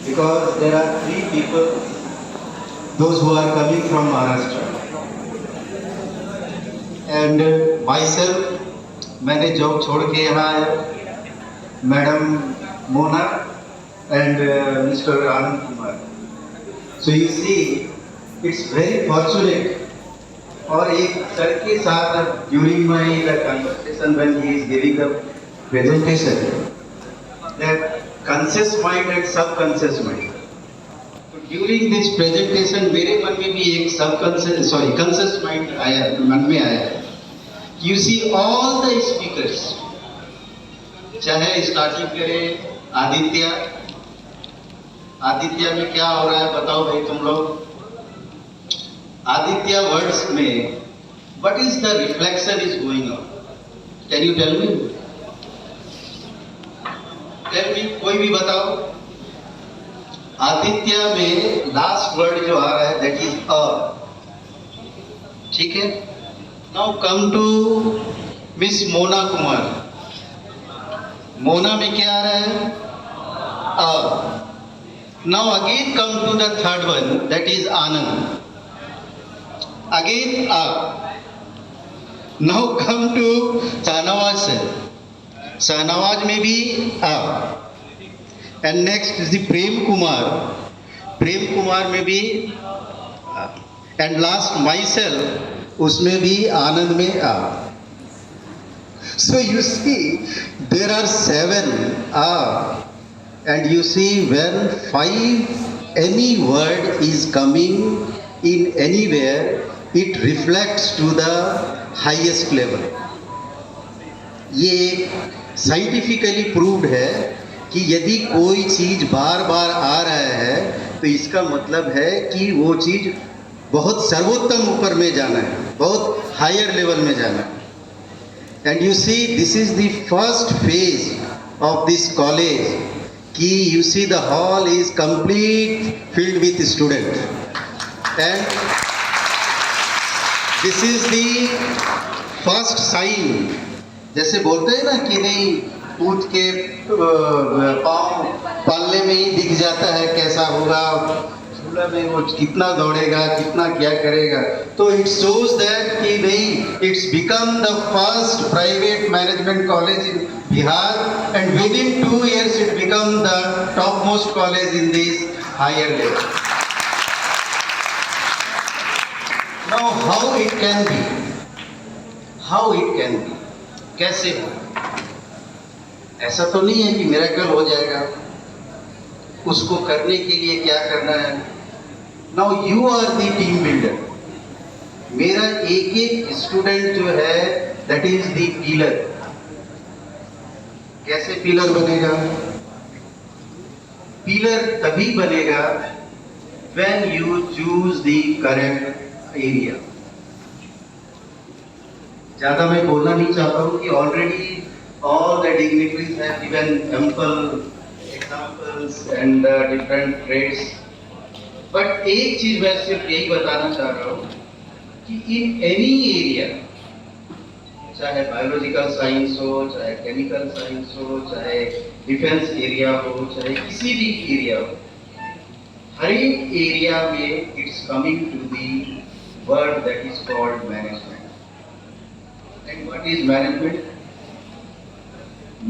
because there are three people, those who are coming from Maharashtra. And myself, मैंने job छोड़ के यहाँ आया, madam Mona and Mr. Anand Kumar. So you see, it's very fortunate. और एक sir के साथ during my the conversation when he is giving the presentation, that conscious mind and subconscious mind. तो during this presentation मेरे मन में भी एक conscious mind आया, मन में आया. You see all the speakers, चाहे स्टार्टिंग करें आदित्य में क्या हो रहा है बताओ भाई तुम लोग. आदित्य वर्ड्स में what is the reflection is going on? Can you tell me? Tell me, कोई भी बताओ. आदित्य में लास्ट वर्ड जो आ रहा है that is a. ठीक है. Now come to Miss Mona Kumar. Mona में क्या आ रहा है? A. Now again come to the third one, that is Anand. Again A. Now come to Shahnawaz sir. Shahnawaz में भी A. And next is the Prem Kumar. Prem Kumar में भी A. And last myself, उसमें भी आनंद में A. So you see, there are 7 A. And you see, when 5 any word is coming in anywhere, it reflects to the highest level. ये scientifically proved है कि यदि कोई चीज बार बार आ रहा है तो इसका मतलब है कि वो चीज बहुत सर्वोत्तम ऊपर में जाना है, बहुत हायर लेवल में जाना है. And you see, this is the first phase of this college कि you see the hall is complete filled with students, and this is the first sign. जैसे बोलते हैं ना कि नहीं, कूद के पाँव पालने में ही दिख जाता है कैसा होगा, झूला में वो कितना दौड़ेगा, कितना क्या करेगा. तो it shows that कि नहीं, it's become the first private management college in Bihar, and within 2 years it become the topmost college in this higher level. Now how it can be? How it can be? कैसे हो? ऐसा तो नहीं है कि miracle हो जाएगा. उसको करने के लिए क्या करना है? Now you are the team builder. मेरा एक एक स्टूडेंट जो है that is the pillar. कैसे पिलर बनेगा? पिलर तभी बनेगा when you choose the correct area. ज्यादा मैं बोलना नहीं चाहता हूँ कि already all the dignitaries have given ample examples and different traits. But एक चीज मैं सिर्फ यही बताना चाह रहा हूँ कि in any area, चाहे बायोलॉजिकल साइंस हो, चाहे केमिकल साइंस हो, चाहे डिफेंस एरिया हो, चाहे किसी भी एरिया हो, हर एक एरिया में it's coming to the word that is called management. And what is management?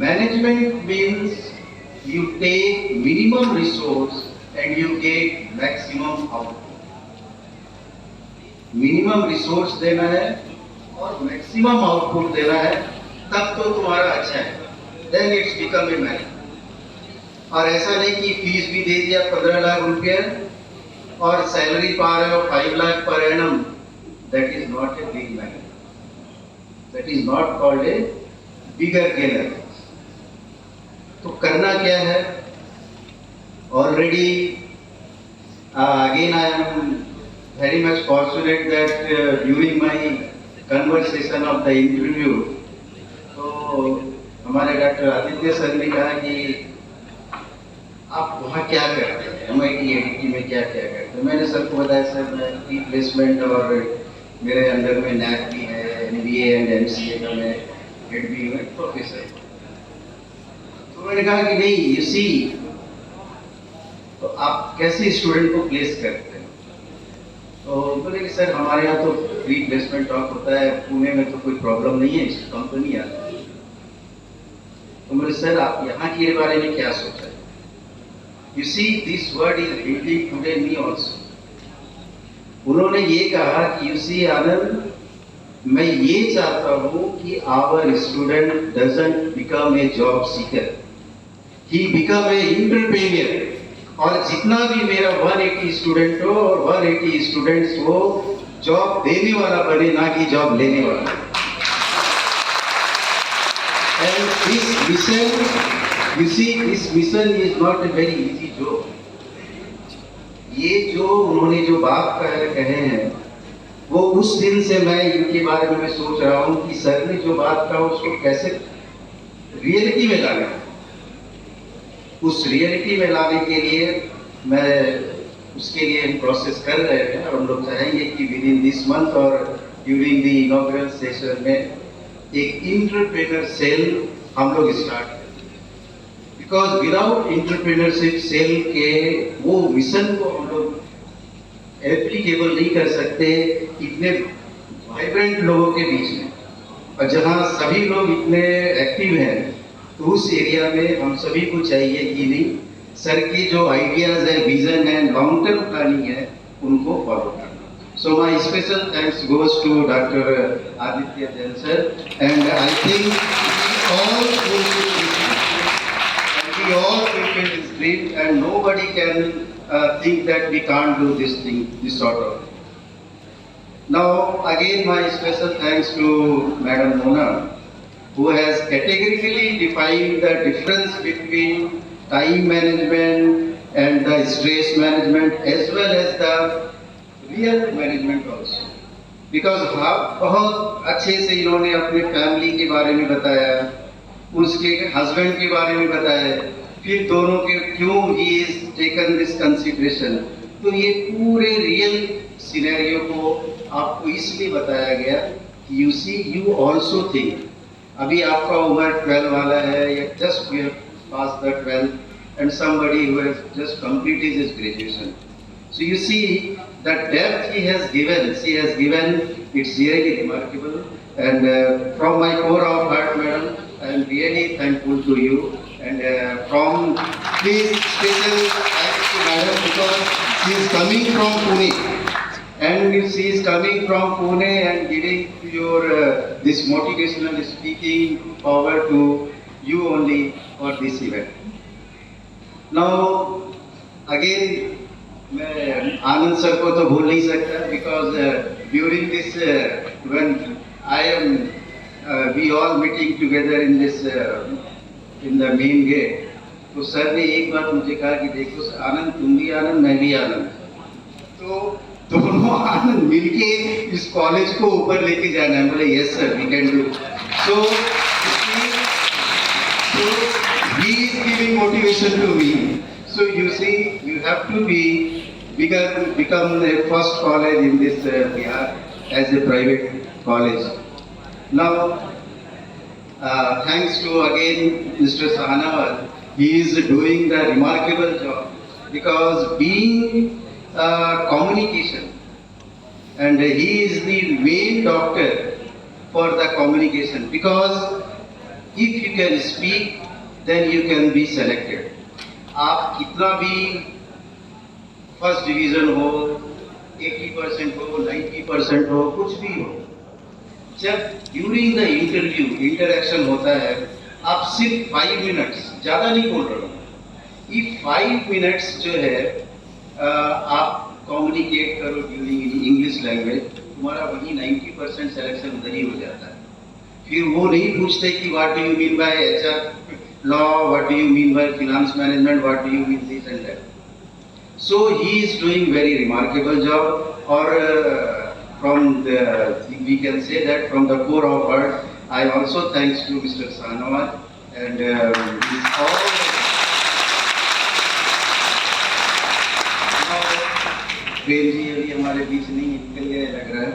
Management means you take minimum resource and you get maximum output. Minimum resource देना है और मैक्सिमम आउटपुट देना है, तब तो तुम्हारा अच्छा है. Then it's become a management. और ऐसा नहीं कि फीस भी दे दिया 15 लाख रुपये और सैलरी पा रहे हो 5 lakh per annum. That is not a big management. That is not called a bigger gainer. तो करना क्या है? Already again I am very much fortunate that during my conversation of the interview, तो हमारे डॉक्टर आदित्य सर ने कहा कि आप वहाँ क्या करते हैं, MIT ADT में क्या क्या करते हैं. मैंने सर को बताया सर मैं प्लेसमेंट और मेरे अंदर में NAC भी है, MBA एंड MCA का मैं हेड भी हूँ, प्रोफेसर. तो मैंने कहा कि नहीं, यू सी तो आप कैसे स्टूडेंट को प्लेस करते हैं? तो बोले कि सर हमारे यहाँ तो फ्री प्लेसमेंट टॉक होता है, पुणे में तो कोई प्रॉब्लम नहीं है, इस कंपनी आती है। तो बोले सर आप यहाँ के बारे में क्या सोचा है? You see this word is hitting today me also. उन्होंने ये कहा कि यू सी आनंद, मैं ये चाहता हूँ कि our student doesn't become a job seeker, he become a entrepreneur. और जितना भी मेरा 180 स्टूडेंट हो और 180 स्टूडेंट्स हो, जॉब देने वाला बने, ना कि जॉब लेने वाला। And this mission, you see this mission is not a very easy job. ये जो उन्होंने जो बात कहे हैं, वो उस दिन से मैं इनके बारे में सोच रहा हूँ कि सर ने जो बात कहा उसको कैसे रियलिटी में लाना। उस रियलिटी में लाने के लिए मैं उसके लिए हम प्रोसेस कर रहे हैं, और हम लोग चाहेंगे कि विद इन दिस मंथ और ड्यूरिंग द इनॉग्रेल सेशन में एक इंटरप्रेन्योर सेल हम लोग स्टार्ट करें। बिकॉज विदाउट इंटरप्रेन्योरशिप सेल के वो मिशन को हम लोग एप्लीकेबल नहीं कर सकते इतने वाइब्रेंट लोगों के बीच में। और जहाँ सभी लोग इतने एक्टिव हैं, तो उस एरिया में हम सभी को चाहिए कि नहीं, सर की जो आइडियाज है, विजन है, लॉन्ग टर्म प्लानिंग है, उनको फॉलो करना। So my special thanks goes to doctor Aditya Jain sir, and I think we all fulfill this dream, and nobody can think that we can't do this thing, this sort of. Now again my special thanks to Madam Mona, who has categorically defined the difference between time management and the stress management as well as the real management also. Because बहुत अच्छे से इन्होंने अपने family के बारे में बताया, उसके हस्बैंड के बारे में बताया, फिर दोनों के क्यों he is taken this consideration. तो ये पूरे रियल सिनेरियो को आपको इसलिए बताया गया कि you see you also think, अभी आपका उम्र 12 वाला है, या just you have pass the 12 and somebody who has just completed his graduation. So you see the depth he has given, she has given, it's really remarkable. And from my core of heart madam, I am really thankful to you, and from this special thanks to Madam, because she is coming from Pune, and she is coming from Pune and giving your this motivational speaking power to you only for this event. Now again मैं आनंद sir को तो भूल नहीं सकता, because during this when I am we all meeting together in this in the main gate, तो sir ने एक बात मुझे कहा कि देखो आनंद, तुम भी आनंद, मैं भी आनंद, तो दोनों आनंद मिलके इस कॉलेज को ऊपर लेके जाना है। बोले yes sir, we can do. So he is giving motivation to me. So you see, you have to become the first college in this Bihar as a private college. Now, thanks to again Mr. Sahanawal, he is doing the remarkable job, because being communication, and he is the main doctor for the communication, because if you can speak, then you can be selected. आप कितना भी first division हो, 80% हो, 90% हो, कुछ भी हो, जब ड्यूरिंग द इंटरव्यू इंटरेक्शन होता है, आप सिर्फ 5 मिनट्स, ज़्यादा नहीं बोल रहा हूँ, ये 5 मिनट्स जो है आप कम्युनिकेट करो ड्यूरिंग इंग्लिश लैंग्वेज, तुम्हारा वही 90% सिलेक्शन उधर ही हो जाता है। फिर वो नहीं पूछते कि what do you mean by HR law, what do you mean by finance management, what do you mean this and that. So he is doing very remarkable job, और from the, we can say that from the core of heart, I also thanks to Mr. Sahanawal, and all Prem ji अभी हमारे बीच नहीं, निकल गए लग रहा है।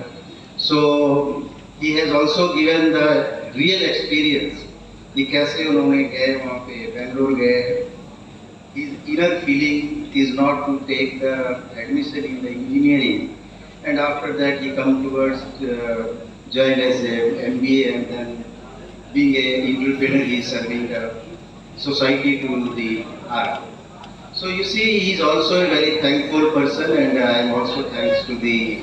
So he has also given the real experience कि कैसे उन्होंने गए वहाँ पे, बेंगलोर गए, his inner feeling is not to take the admission in the engineering, and after that he come towards join as a MBA, and then being a entrepreneur, he is serving the society to the art. So you see, he is also a very thankful person, and I am also thanks to the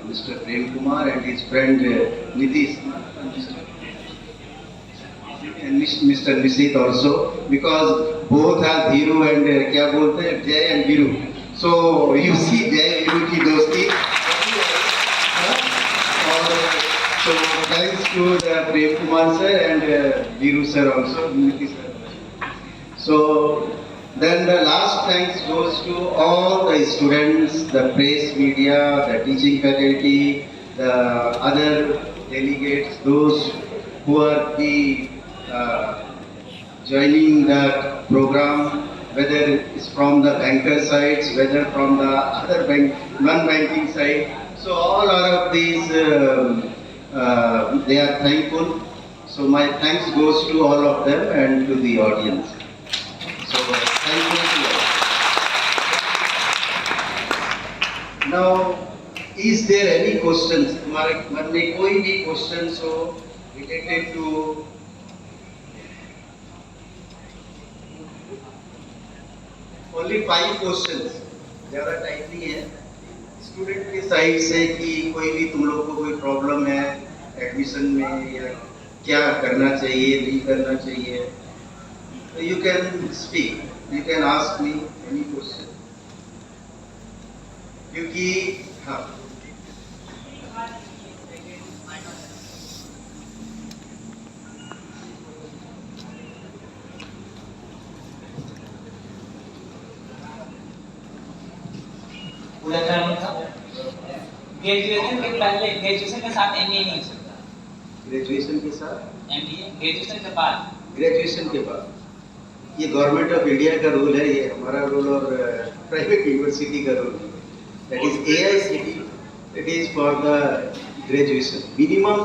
Mr. Prem Kumar and his friend Nitish and Mr. Nisit also, because both are Dhiru and क्या बोलते हैं Jay and Viru. So you see Jay Viru की दोस्ती. So thanks to the Prem Kumar sir and Viru sir also, Nitish sir. So then the last thanks goes to all the students, the press media, the teaching faculty, the other delegates, those who are the joining the program, whether it's from the banker sides, whether from the other non-banking side. So all of these, they are thankful. So my thanks goes to all of them and to the audience. So thank you to all. Now, is there any questions? तुम्हारे मन में कोई भी questions हो related to only 5 questions, ज़्यादा time नहीं है. Student के साइड से कि कोई भी तुम लोग को कोई प्रॉब्लम है एडमिशन में या क्या करना चाहिए नहीं करना चाहिए, you can speak, you can ask me any question. क्योंकि हाँ पूरा करना था. ग्रेजुएशन के पहले, ग्रेजुएशन के साथ एमबीए नहीं हो सकता. ग्रेजुएशन के साथ एमबीए ग्रेजुएशन के बाद. ग्रेजुएशन के बाद ये गवर्नमेंट ऑफ इंडिया का रूल है, ये हमारा रूल और प्राइवेट यूनिवर्सिटी का रूल है. That is AICTE, it is for the graduation, minimum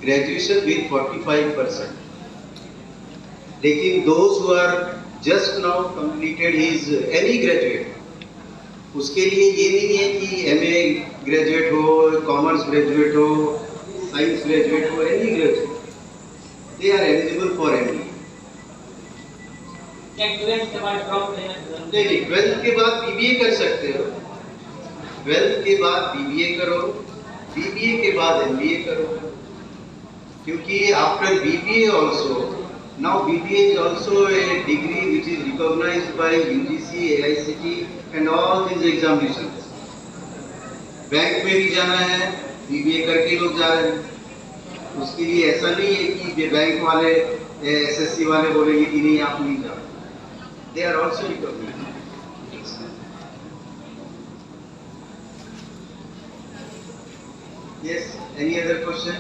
graduation with 45%. लेकिन those who are just now completed his any graduate, उसके लिए ये नहीं है कि MA ग्रेजुएट हो, कॉमर्स ग्रेजुएट हो, साइंस ग्रेजुएट हो, any graduate, they are eligible for MBA. Twelfth के बाद ड्रॉप लेना नहीं, 12th के बाद BBA कर सकते हो. 12th के बाद BBA करो, BBA के बाद MBA करो. क्योंकि after BBA also, now BBA is also a degree which is recognized by UGC, AICTE and all these examinations. Bank में भी जाना है, BBA करके लोग जा रहे हैं. उसके लिए ऐसा नहीं है कि बैंक वाले SSC वाले बोलेंगे कि नहीं आप नहीं जाओ. They are also recognized. Yes, any other question?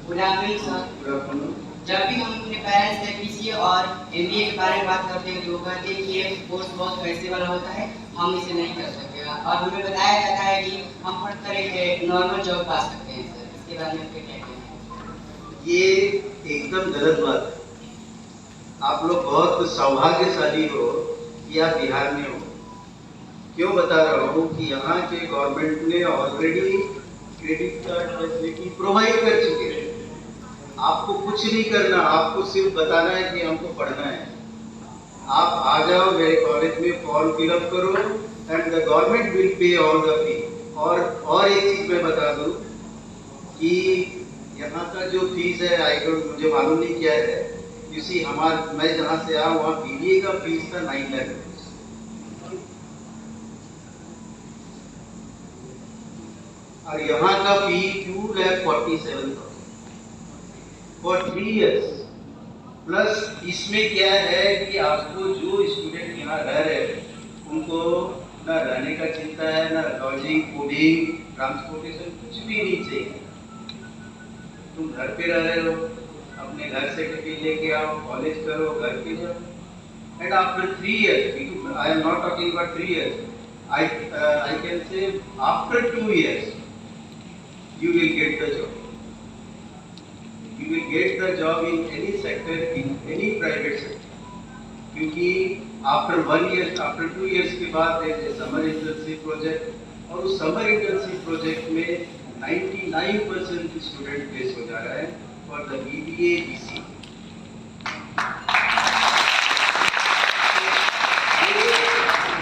Good afternoon sir. Good afternoon. जब भी हम अपने पेरेंट्स से PCA और MBA के बारे में बात करते हैं तो वो कहते हैं कि ये कोर्स बहुत पैसे वाला होता है, हम इसे नहीं कर सकते. और हमें बताया जाता है कि हम हर तरह के नॉर्मल जॉब पा सकते हैं. सर इसके बारे में क्या कहते हैं? ये एकदम गलत बात है. आप लोग बहुत सौभाग्यशाली हो कि आप बिहार में हो. क्यों बता रहा हूँ कि यहाँ के गवर्नमेंट ने already credit card facility provide कर चुके हैं. आपको कुछ नहीं करना, आपको सिर्फ बताना है कि हमको पढ़ना है. आप आ जाओ मेरे कॉलेज में, फॉर्म फिलअप करो and the government will pay all the fee. और एक चीज मैं बता दूं कि यहाँ का जो फीस है, आई डोंट, मुझे मालूम नहीं क्या है. यू सी, मैं जहाँ से आया वहाँ BBA का फीस था 9 लाख रुपीज. और यहाँ का फी 2,47,000 फॉर 3 years. प्लस इसमें क्या है कि आपको जो स्टूडेंट यहाँ रह रहे हैं उनको ना रहने का चिंता है, ना लॉजिंग, फूडिंग, ट्रांसपोर्टेशन, कुछ भी नहीं चाहिए. तुम घर पे रह रहे हो, अपने घर से टिफिन लेके आओ, कॉलेज करो, घर पे जाओ. And after 3 years, I am not talking about 3 years, I can say after 2 years you will get the job. You will get the job in any sector, in any private sector. क्योंकि after 1 year, after 2 years के बाद summer internship project, और उस summer internship project में 99% student place हो जा रहा है फॉर द BBA BC।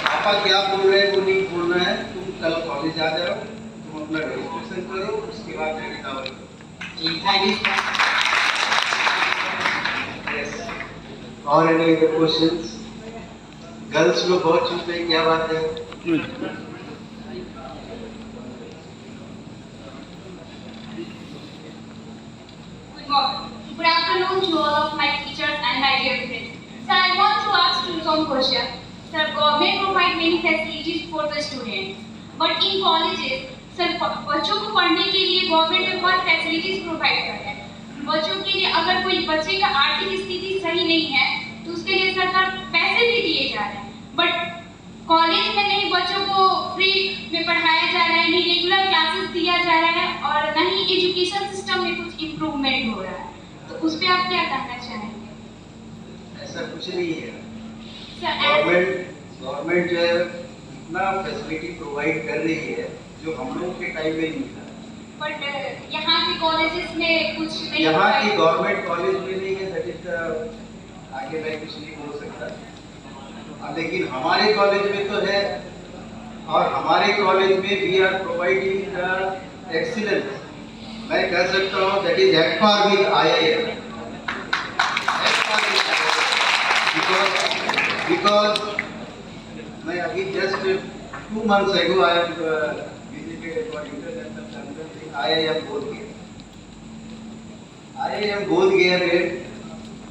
पापा क्या बोल रहे हैं वो नहीं बोलना है, तुम कल कॉलेज आ जाओ, तुम अपना रजिस्ट्रेशन करो, उसके बाद जाके दावा करो। Thank you sir. और एनी अदर क्वेश्चंस? गर्ल्स लोग बहुत चुप हैं, क्या बात है? Good afternoon to all of my teachers and my dear friends. Sir, I want to ask you some question. Sir, government provide many facilities for the students, but in colleges, sir, बच्चों को पढ़ने के लिए government में बहुत facilities provide कर रहा है। बच्चों के लिए अगर कोई बच्चे का आर्थिक स्थिति सही नहीं है, तो उसके लिए सरकार पैसे भी दिए जा रहे हैं, बट कॉलेज में नहीं बच्चों को फ्री में पढ़ाया जा रहा है, नहीं रेगुलर क्लासेस दिया जा रहा है, और न ही एजुकेशन सिस्टम में कुछ इम्प्रूवमेंट हो रहा है। तो उस पे आप क्या कहना चाहेंगे? ऐसा कुछ नहीं है। सर, गवर्नमेंट जो है इतना फैसिलिटी प्रोवाइड कर रही है जो हम लोग के टाइम में नहीं था। बट यहाँ के कॉलेजेस में कुछ नहीं, यहाँ की गवर्नमेंट कॉलेज में नहीं है, दैट इज आगे मैं कुछ नहीं बोल सकता, लेकिन हमारे कॉलेज में तो है, और हमारे कॉलेज में we are providing the excellence. मैं कह सकता हूँ that is at par with IIM, because मैं अभी just 2 months ago I have visited for international conference IIM Bodhgaya. IIM Bodhgaya,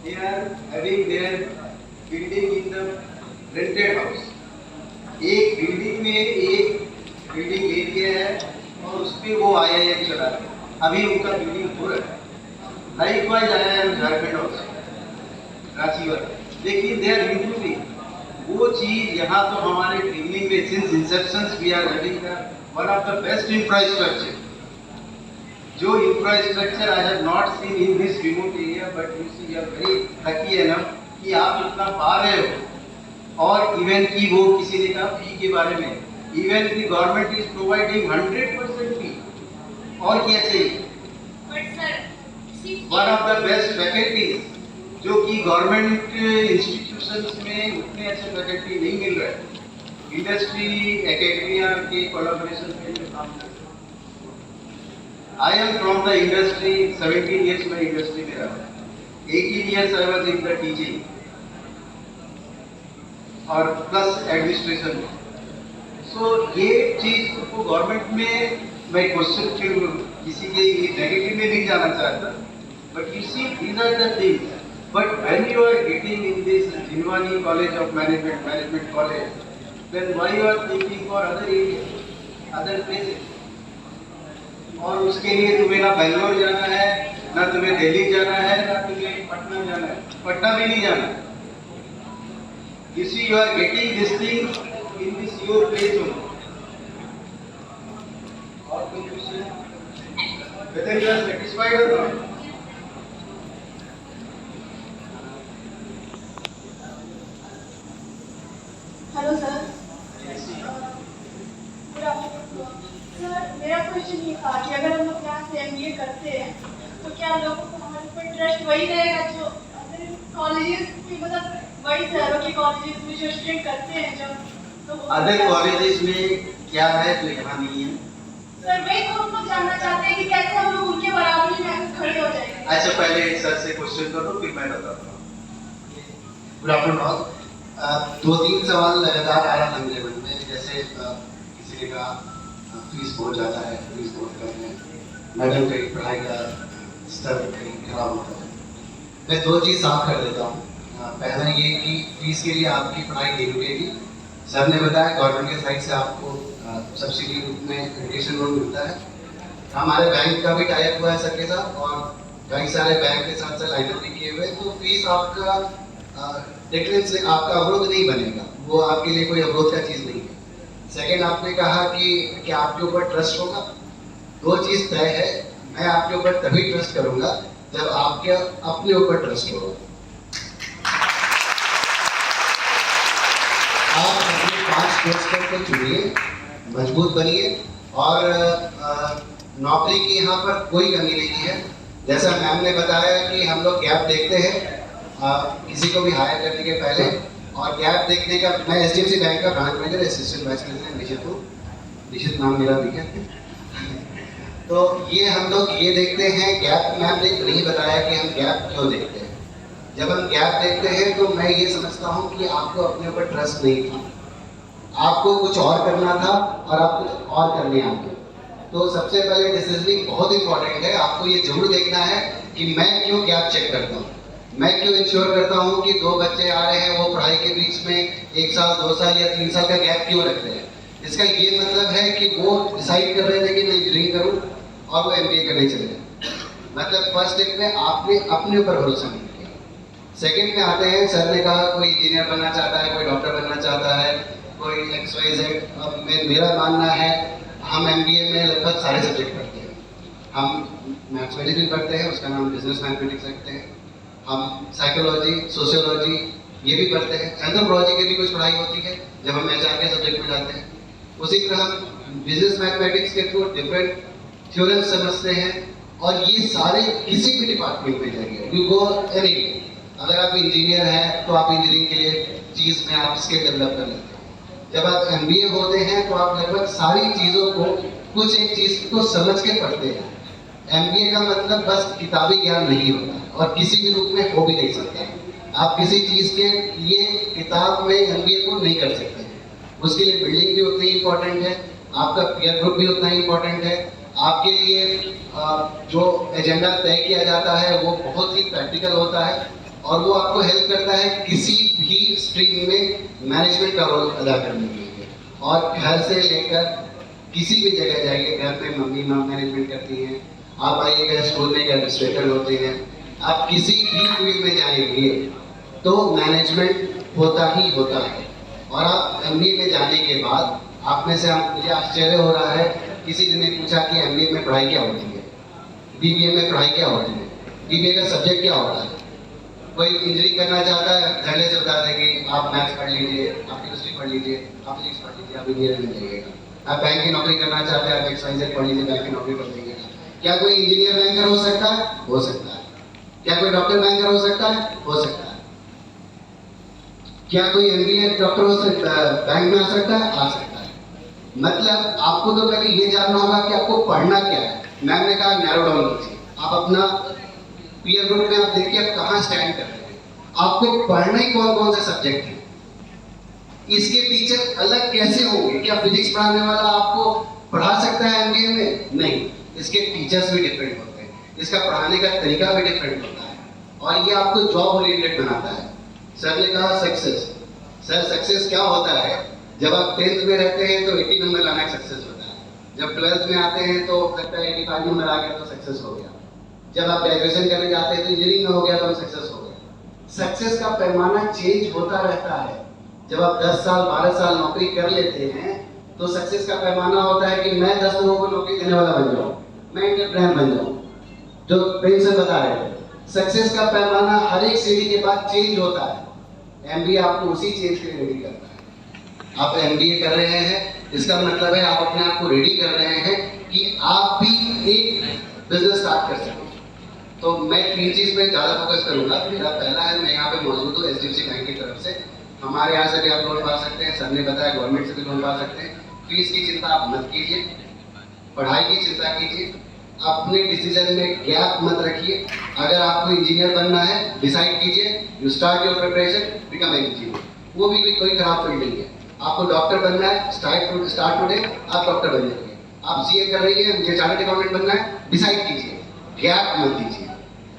they are having their building in the rented house. एक building में एक building area है और उस पे वो IIM चला रहे हैं। अभी उनका बिल्डिंग हो रहा है। Likewise IIM Jharkhand house Ranchi वाला, लेकिन दे आर इम्प्रूविंग। वो चीज यहाँ तो हमारे ट्रेनिंग में since inception we are having one of the best infrastructure. जो infrastructure I have not seen in this remote area, but you see you are very lucky enough कि आप इतना पा रहे हो। और इवन की वो किसी ने कहा फी के बारे में, इवन की गवर्नमेंट इज प्रोवाइडिंग 100% फी, और क्या चाहिए? But sir, one of the best faculties जो कि गवर्नमेंट इंस्टीट्यूशंस में उतने अच्छे फैकल्टी नहीं मिल रहे हैं। इंडस्ट्री एकेडमिया के कोलैबोरेशन में काम कर रहे हैं। I am from the industry, 17 years में इंडस्ट्री में रहा, 18 years I was in the teaching और प्लस एडमिनिस्ट्रेशन में। सो ये चीज को गवर्नमेंट में मैं क्वेश्चन किसी के नेगेटिव में नहीं जाना चाहता, but you see these are the things. But when you are getting in this Jinwani College of Management College, then why you are thinking for other areas, other places? और उसके लिए तुम्हें ना बेंगलोर जाना है, ना तुम्हें दिल्ली जाना है, ना तुम्हें पटना जाना है, पटना भी नहीं जाना। You see, you are getting these things in this your place only. और कोई question? Whether you are satisfied or not? Hello sir. Good afternoon sir. मेरा क्वेश्चन ये था कि अगर हम लोग यहाँ से MBA करते हैं तो क्या लोगों को हमारे ऊपर ट्रस्ट वही रहेगा जो अदर कॉलेजेस की, मतलब वही शहरों के कॉलेजेस में जो स्टूडेंट करते हैं जब, तो अदर कॉलेजेस में क्या है जो यहाँ नहीं है? सर वही तो हम लोग जानना चाहते हैं कि कैसे हम लोग उनके बराबरी में आकर खड़े हो जाएंगे। अच्छा, पहले सर से क्वेश्चन करो फिर मैं बताता हूँ। Good afternoon. 2-3 सवाल लगातार आ रहा था मेरे मन में, जैसे किसी ने कहा फीस बहुत ज़्यादा है, फीस बहुत कम है, मैडम कहीं पढ़ाई का स्तर कहीं खराब होता है। मैं 2 चीज़ साफ कर देता हूँ। पहला ये कि फीस के लिए आपकी पढ़ाई नहीं रुकेगी। सर ने बताया गवर्नमेंट के साइड से आपको सब्सिडी रूप में एजुकेशन लोन मिलता है। हमारे बैंक का भी टाइप हुआ है सर के साथ, और कई सारे बैंक के साथ लाइनअप भी किए हुए, तो फीस आपका डिफरेंस से आपका अवरोध नहीं बनेगा, वो आपके लिए कोई अवरोध का चीज़ नहीं है। सेकंड, आपने कहा कि क्या आपके ऊपर ट्रस्ट होगा। 2 चीज़ तय है, मैं आपके ऊपर तभी ट्रस्ट करूंगा जब आपके अपने ऊपर ट्रस्ट होगा। आप अपने 5 दोस्तों को चुनिए, मजबूत बनिए और नौकरी की यहाँ पर कोई कमी नहीं है। जैसा मैम ने बताया कि हम लोग गैप देखते हैं किसी को भी हायर करने के पहले, और गैप देखने का मैं HDFC बैंक का branch manager assistant vice president Nishit हूँ, निशित नाम मेरा भी है। तो ये हम लोग ये देखते हैं गैप, मैम ने नहीं बताया कि हम गैप क्यों देखते हैं। जब हम गैप देखते हैं तो मैं ये समझता हूँ कि आपको अपने ऊपर ट्रस्ट नहीं था, आपको कुछ और करना था और आप कुछ और करने आ गए। तो सबसे पहले डिसीजनिंग बहुत इंपॉर्टेंट है। आपको ये जरूर देखना है कि मैं क्यों गैप चेक करता हूँ, मैं क्यों इंश्योर करता हूँ कि 2 बच्चे आ रहे हैं वो पढ़ाई के बीच में 1 साल 2 साल या 3 साल का गैप क्यों रख रहे हैं। इसका ये मतलब है कि वो डिसाइड कर रहे थे कि मैं इंजीनियरिंग करूँ और वो MBA करने चले गए। मतलब फर्स्ट स्टेप में आपने अपने ऊपर भरोसा नहीं किया। सेकेंड में आते हैं, सर ने कहा कोई इंजीनियर बनना चाहता है, कोई डॉक्टर बनना चाहता है, कोई XYZ। अब मेरा मानना है हम MBA में लगभग सारे सब्जेक्ट पढ़ते हैं। हम मैथमेटिक्स भी पढ़ते हैं, उसका नाम बिजनेस मैथमेटिक्स रखते हैं। हम साइकोलॉजी, सोशियोलॉजी ये भी पढ़ते हैं। एंथ्रोपोलॉजी की भी कुछ पढ़ाई होती है जब हम HR के सब्जेक्ट में जाते हैं। उसी तरह हम बिजनेस मैथमेटिक्स के थ्रू डिफरेंट थ्योरम समझते हैं, और ये सारे किसी भी डिपार्टमेंट में जाइए, यू गो एनी। अगर आप इंजीनियर हैं तो आप इंजीनियरिंग के लिए चीज़ में आप स्किल डेवलप कर लेते हैं। जब आप MBA होते हैं तो आप लगभग सारी चीज़ों को कुछ एक चीज़ को समझ के पढ़ते हैं। MBA का मतलब बस किताबी ज्ञान नहीं होता और किसी भी रूप में हो भी नहीं सकता। आप किसी चीज़ के लिए किताब में MBA को नहीं कर सकते। उसके लिए बिल्डिंग भी उतनी इंपॉर्टेंट है, आपका पीयर ग्रुप भी उतना ही इंपॉर्टेंट है, आपके लिए जो एजेंडा तय किया जाता है वो बहुत ही प्रैक्टिकल होता है, और वो आपको हेल्प करता है किसी भी स्ट्रीम में मैनेजमेंट का रोल अदा करने के लिए। और घर से लेकर किसी भी जगह जाइए, घर में मम्मी मैनेजमेंट करती हैं, आप आइएगा स्कूल में एडमिनिस्ट्रेटर होते हैं, आप किसी भी फील्ड में जाएंगे तो मैनेजमेंट होता ही होता है। और आप MBA में जाने के बाद आप में से मुझे आश्चर्य हो रहा है, किसी ने पूछा कि MBA में पढ़ाई क्या होती है, BBA में पढ़ाई क्या होती है, BBA का सब्जेक्ट क्या होता है। कोई इंजीनियरिंग करना चाहता है, धड़े से बता दें कि आप मैथ्स पढ़ लीजिए, आप केमिस्ट्री पढ़ लीजिए, आप फिजिक्स पढ़ लीजिए, आप इंजीनियर बन जाइएगा। आप बैंक की नौकरी करना चाहते हैं, आप XYZ पढ़ लीजिए, बैंक की नौकरी कर लीजिएगा। क्या कोई इंजीनियर बैंकर हो सकता है? हो सकता है। क्या कोई डॉक्टर बैंकर हो सकता है? हो सकता है। क्या कोई MBA डॉक्टर हो सकता है, बैंक में आ सकता है? आ सकता है। मतलब आपको तो पहले ये जानना होगा कि आपको पढ़ना क्या है। मैम ने कहा नैरो डाउन कीजिए, आप अपना पीयर ग्रुप में आप देखिए आप कहाँ स्टैंड कर रहे हैं, आपको पढ़ना ही कौन कौन से सब्जेक्ट है, इसके टीचर अलग कैसे होंगे। क्या फिजिक्स पढ़ाने वाला आपको पढ़ा सकता है MBA में? नहीं, इसके टीचर्स भी डिफरेंट होते हैं, इसका पढ़ाने का तरीका भी डिफरेंट होता है, और ये आपको जॉब ओरिएंटेड बनाता है। सर ने कहा सक्सेस, सर सक्सेस क्या होता है? जब आप 10th में रहते हैं तो 80 नंबर लाना सक्सेस होता है, जब 12th में आते हैं तो लगता है 85 नंबर आ गया तो सक्सेस हो गया, जब आप ग्रेजुएशन करने जाते हैं तो इंजीनियरिंग में हो गया तो हम सक्सेस हो गया। सक्सेस का पैमाना चेंज होता रहता है। जब आप 10 साल 12 साल नौकरी कर लेते हैं तो सक्सेस का पैमाना होता है कि मैं 10 लोगों को नौकरी देने वाला बन जाऊं, मैं एंटरप्रेन्योर बन जाऊं, जो प्रेम से बता रहे थे। सक्सेस का पैमाना हर एक सीढ़ी के बाद चेंज होता है। MBA आपको उसी चेंज के लिए रेडी करता है। आप MBA कर रहे हैं, इसका मतलब है आप अपने आप को रेडी कर रहे हैं कि आप भी एक बिजनेस स्टार्ट कर सकें। तो मैं 3 चीज़ पे ज़्यादा फोकस करूंगा। मेरा पहला है, मैं यहाँ पे मौजूद हूँ HDFC बैंक की तरफ से। हमारे यहाँ से भी आप लोन पा सकते हैं, सर ने बताया गवर्नमेंट से भी लोन पा सकते हैं। फीस की चिंता आप मत कीजिए, पढ़ाई की चिंता कीजिए, अपने डिसीजन में गैप मत रखिए। अगर आपको इंजीनियर बनना है, डिसाइड कीजिए, you start your preparation, become an engineer. वो भी कोई खराब फील्ड नहीं है। आपको डॉक्टर बनना है, स्टार्ट टुडे, आप डॉक्टर बन जाइए। आप CA कर रही है, मुझे चार्टर्ड अकाउंटेंट बनना है, डिसाइड कीजिए, गैप मत दीजिए।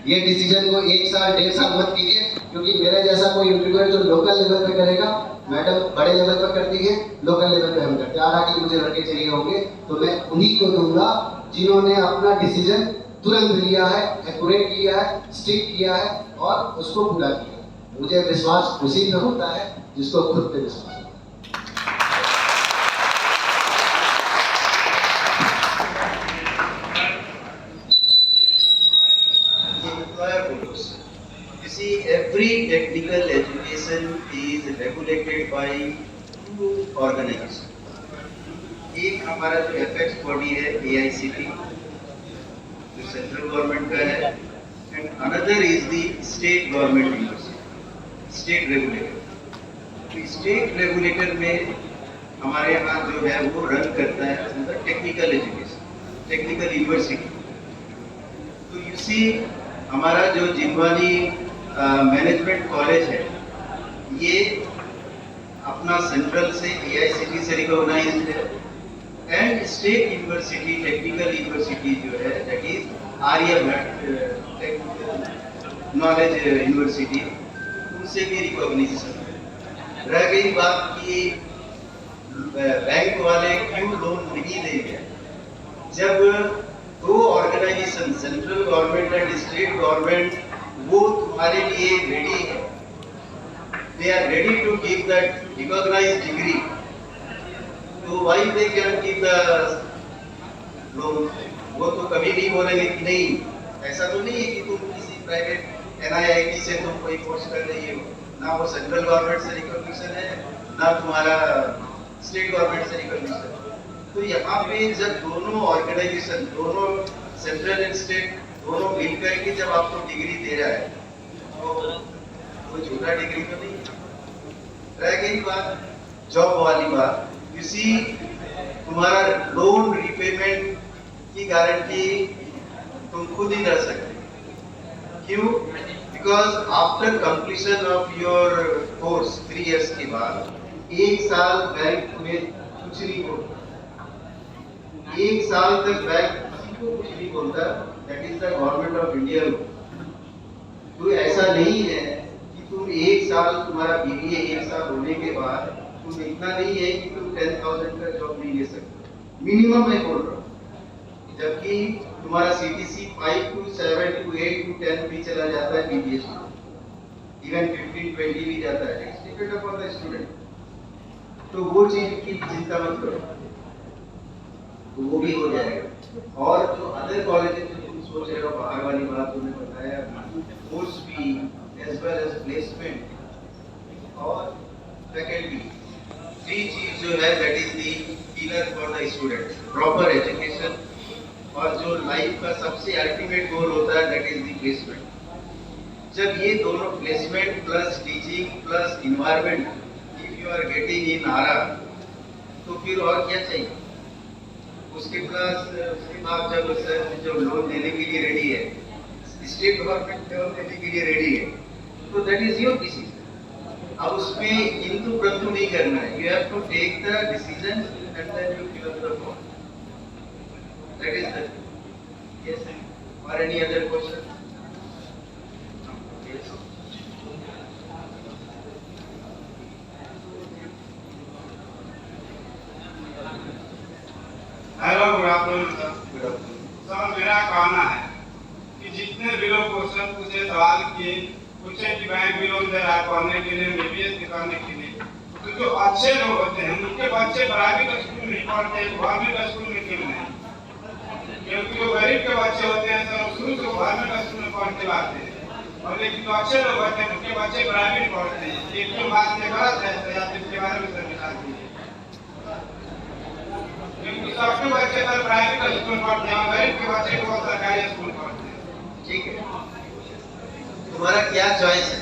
ये डिसीजन को 1 साल 1.5 साल मत कीजिए, क्योंकि मेरा जैसा कोई इंटरव्यूअर जो लोकल लेवल पे करेगा, मैडम बड़े लेवल पर करती है, लोकल लेवल पे हम करते हैं। हालांकि मुझे लड़के चाहिए होंगे तो मैं उन्हीं को दूंगा जिन्होंने अपना डिसीजन तुरंत लिया है, एक्यूरेट किया है, स्टिक किया है और उसको पूरा किया। मुझे विश्वास उसी पे होता है जिसको खुद पे विश्वास होता है। See, every technical education is regulated by two organisation. एक हमारा जो एपेक्स बॉडी है AICT, जो सेंट्रल गवर्नमेंट का है, and another is the state government university, state regulator. तो स्टेट रेगुलेटर में हमारे यहाँ जो है वो रन करता है टेक्निकल एजुकेशन, टेक्निकल यूनिवर्सिटी। तो यू सी हमारा जो जिंदवानी मैनेजमेंट कॉलेज है, ये अपना सेंट्रल से AICT से रिकॉग्नाइज्ड है, and state university, technical university जो है that is Aryabhatta knowledge university, उनसे भी रिकॉग्निशन। रह गई बात कि बैंक वाले क्यों लोन नहीं देंगे, जब दो organisation central government and state government वो तुम्हारे लिए रेडी है, they are ready to give that recognized degree, तो why they can give the loan? वो तो कभी नहीं बोलेंगे कि नहीं, ऐसा तो नहीं है कि तुम किसी प्राइवेट NIIT से तुम कोई कोर्स कर रही हो, ना वो सेंट्रल गवर्नमेंट से रिकॉग्निशन है, ना तुम्हारा स्टेट गवर्नमेंट से रिकॉग्निशन। तो यहाँ पे जब दोनों ऑर्गेनाइजेशन, दोनों सेंट्रल एंड स्टेट, दोनों मिलकर के जब आपको डिग्री दे रहा है, तो कोई छोटा डिग्री तो नहीं। रह गई बात जॉब वाली बात, किसी तुम्हारा लोन रिपेमेंट की गारंटी तुम खुद ही कर सकते। क्यों? Because after completion of your course 3 years के बाद 1 साल बैंक में कुछ नहीं बोलता, 1 साल तक बैंक किसी को कुछ नहीं बोलता। That is the government of India. तो ऐसा नहीं है कि तुम 1 साल तुम्हारा BBA 1 साल होने के बाद तुम इतना नहीं है कि तुम 10,000 का जॉब नहीं ले सकते, मिनिमम मैं बोल रहा हूँ। जबकि तुम्हारा CTC 5 to 7 to 8 to 10 भी चला जाता है BBA से, इवन 15-20 भी जाता है, it's depend upon the student. तो वो चीज की चिंता मत करो, तो वो भी हो जाएगा। और जो अदर कॉलेजेस जो तुम सोच रहे हो, बाहर वाली बात तुमने बताया, course fee as well as placement और फैकल्टी, 3 चीज जो है that is the pillar for the student. Proper education, और जो लाइफ का सबसे अल्टीमेट गोल होता है दैट इज द प्लेसमेंट। जब ये दोनों placement plus teaching plus environment if you are getting in आरा, तो फिर और क्या चाहिए? उसके बाद जब लोन देने के लिए रेडी है, स्टेट गवर्नमेंट लोन देने के लिए रेडी है, तो दैट इज योर डिसीजन। अब उसमें किंतु परंतु नहीं करना है, you have to take the decision and then you fill up the form. That is the yes. और any other question? Hello, good afternoon sir. Good afternoon sir. मेरा कहना है कि जितने भी लोग क्वेश्चन पूछे, सवाल किए, पूछे कि बैंक भी लोन दे रहा है पढ़ने के लिए, MBBS करने के लिए, तो जो अच्छे लोग होते हैं उनके बच्चे प्राइवेट स्कूल नहीं पढ़ते, गवर्नमेंट स्कूल में क्यों नहीं? क्योंकि जो गरीब के बच्चे होते हैं सर, शुरू से गवर्नमेंट स्कूल में पढ़ के लाते हैं, और लेकिन जो अच्छे लोग होते हैं उनके बच्चे प्राइवेट पढ़ते हैं। ये क्यों बात से गलत है? तो आप इसके बारे में सर बता दीजिए। क्योंकि सबके बच्चे सर प्राइवेट स्कूल पढ़ते हैं, गरीब के बच्चे को सरकारी स्कूल पढ़ते हैं। ठीक है, तुम्हारा क्या चॉइस है?